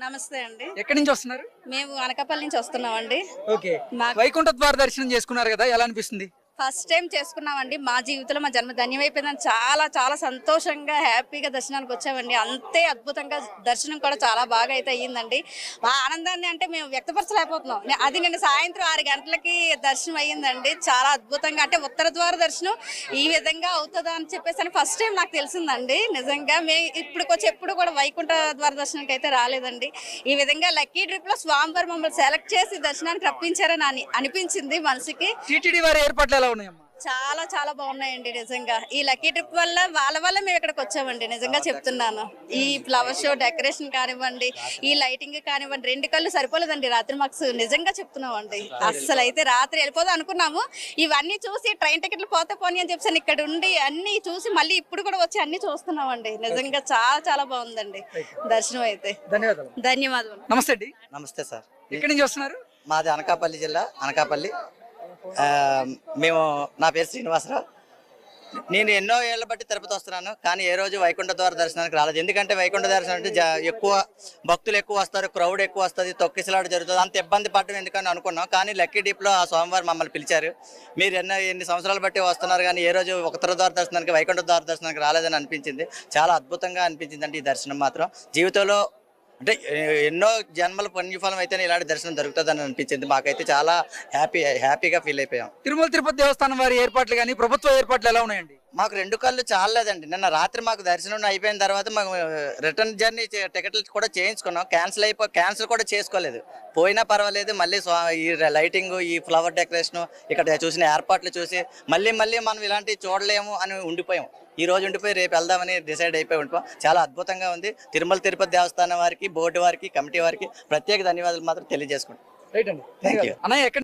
నమస్తే అండి. ఎక్కడి నుంచి వస్తున్నారు? మేము అనకాపల్లి నుంచి వస్తున్నామండి. ఓకే. మాకు వైకుంఠ ద్వార దర్శనం చేసుకున్నారు కదా, ఎలా అనిపిస్తుంది? ఫస్ట్ టైం చేసుకున్నామండి. మా జీవితంలో మా జన్మ ధన్యమైపోయిందని చాలా చాలా సంతోషంగా హ్యాపీగా దర్శనానికి వచ్చామండి. అంతే అద్భుతంగా దర్శనం కూడా చాలా బాగా అయితే అయ్యిందండి. ఆ ఆనందాన్ని అంటే మేము వ్యక్తపరచలేకపోతున్నాం. అది నిన్న సాయంత్రం 6 గంటలకి దర్శనం అయ్యిందండి. చాలా అద్భుతంగా అంటే ఉత్తర ద్వార దర్శనం ఈ విధంగా అవుతుందా అని చెప్పేసి అని ఫస్ట్ టైం నాకు తెలిసిందండి. నిజంగా మేము ఇప్పటికొచ్చి ఎప్పుడు కూడా వైకుంఠ ద్వార దర్శనానికి అయితే రాలేదండి. ఈ విధంగా లక్కీ ట్రిప్ లో స్వామివారు మమ్మల్ని సెలెక్ట్ చేసి దర్శనానికి రప్పించారని అనిపించింది మనసుకి. టీటీడీ వారి ఏర్పాట్లు ఎలా ఉన్నాయమ్మా? చాలా చాలా బాగున్నాయండి. నిజంగా ఈ లక్కీ ట్రిప్ వాళ్ళ వల్ల మేము ఇక్కడికి వచ్చామండి. నిజంగా చెప్తున్నాను. ఈ ఫ్లవర్ షో డెకరేషన్ కానివ్వండి, ఈ లైటింగ్ కానివ్వండి, 2 కళ్ళు సరిపోలేదండి రాత్రి మాకు. నిజంగా చెప్తున్నామండి. అస్సలు అయితే రాత్రి వెళ్ళిపోదాం అనుకున్నాము. ఇవన్నీ చూసి ట్రైన్ టికెట్లు పోతే పోనీ అని చెప్పి ఇక్కడ ఉండి అన్ని చూసి మళ్ళీ ఇప్పుడు కూడా వచ్చి అన్ని చూస్తున్నామండి. నిజంగా చాలా చాలా బాగుందండి దర్శనం అయితే. ధన్యవాదాలు. ధన్యవాదాలు. నమస్తే అండి. నమస్తే సార్. ఎక్కడి నుంచి వస్తున్నారు? మాది అనకాపల్లి జిల్లా, అనకాపల్లి. నా పేరు శ్రీనివాసరావు. నేను ఎన్నో ఏళ్ల బట్టి తిరుపతి వస్తున్నాను, కానీ ఏ రోజు వైకుంఠ ద్వార దర్శనానికి రాలేదు. ఎందుకంటే వైకుంఠ దర్శనం అంటే ఎక్కువ భక్తులు ఎక్కువ వస్తారు, క్రౌడ్ ఎక్కువ వస్తుంది, తొక్కిసలాట జరుగుతుంది, అంత ఇబ్బంది పడడం ఎందుకని అనుకున్నాం. కానీ లక్కీ డీప్లో ఆ సోమవారం మమ్మల్ని పిలిచారు. మీరు ఎన్ని సంవత్సరాలు బట్టి వస్తున్నారు, కానీ ఏ రోజు ఉత్తర ద్వార దర్శనానికి వైకుంఠ ద్వార దర్శనానికి రాలేదని అనిపించింది. చాలా అద్భుతంగా అనిపించింది అండి ఈ దర్శనం మాత్రం. జీవితంలో అంటే ఎన్నో జన్మల పుణ్యఫలం అయితేనే ఇలాంటి దర్శనం దొరుకుతుందని అనిపించింది. మాకైతే చాలా హ్యాపీగా ఫీల్ అయిపోయాం. తిరుమల తిరుపతి దేవస్థానం వారి ఏర్పాట్లు కానీ ప్రభుత్వ ఏర్పాట్లు ఎలా ఉన్నాయండి? మాకు 2 కళ్ళు చాలలేదండి. నిన్న రాత్రి మాకు దర్శనం అయిపోయిన తర్వాత మాకు రిటర్న్ జర్నీ టికెట్లు కూడా చేయించుకున్నాం. క్యాన్సిల్ కూడా చేసుకోలేదు. పోయినా పర్వాలేదు, మళ్ళీ ఈ లైటింగ్, ఈ ఫ్లవర్ డెకరేషన్, ఇక్కడ చూసిన ఏర్పాట్లు చూసి మళ్ళీ మనం ఇలాంటివి చూడలేము అని ఉండిపోయాం. ఈ రోజు ఉండిపోయి రేపు వెళ్దామని డిసైడ్ అయిపోయి ఉండిపోయాం. చాలా అద్భుతంగా ఉంది. తిరుమల తిరుపతి దేవస్థానం వారికి, బోర్డు వారికి, కమిటీ వారికి ప్రత్యేక ధన్యవాదాలు మాత్రం తెలియజేసుకుంటాం. రైట్ అండి. Thank you. అన్నయ్య ఎక్కడ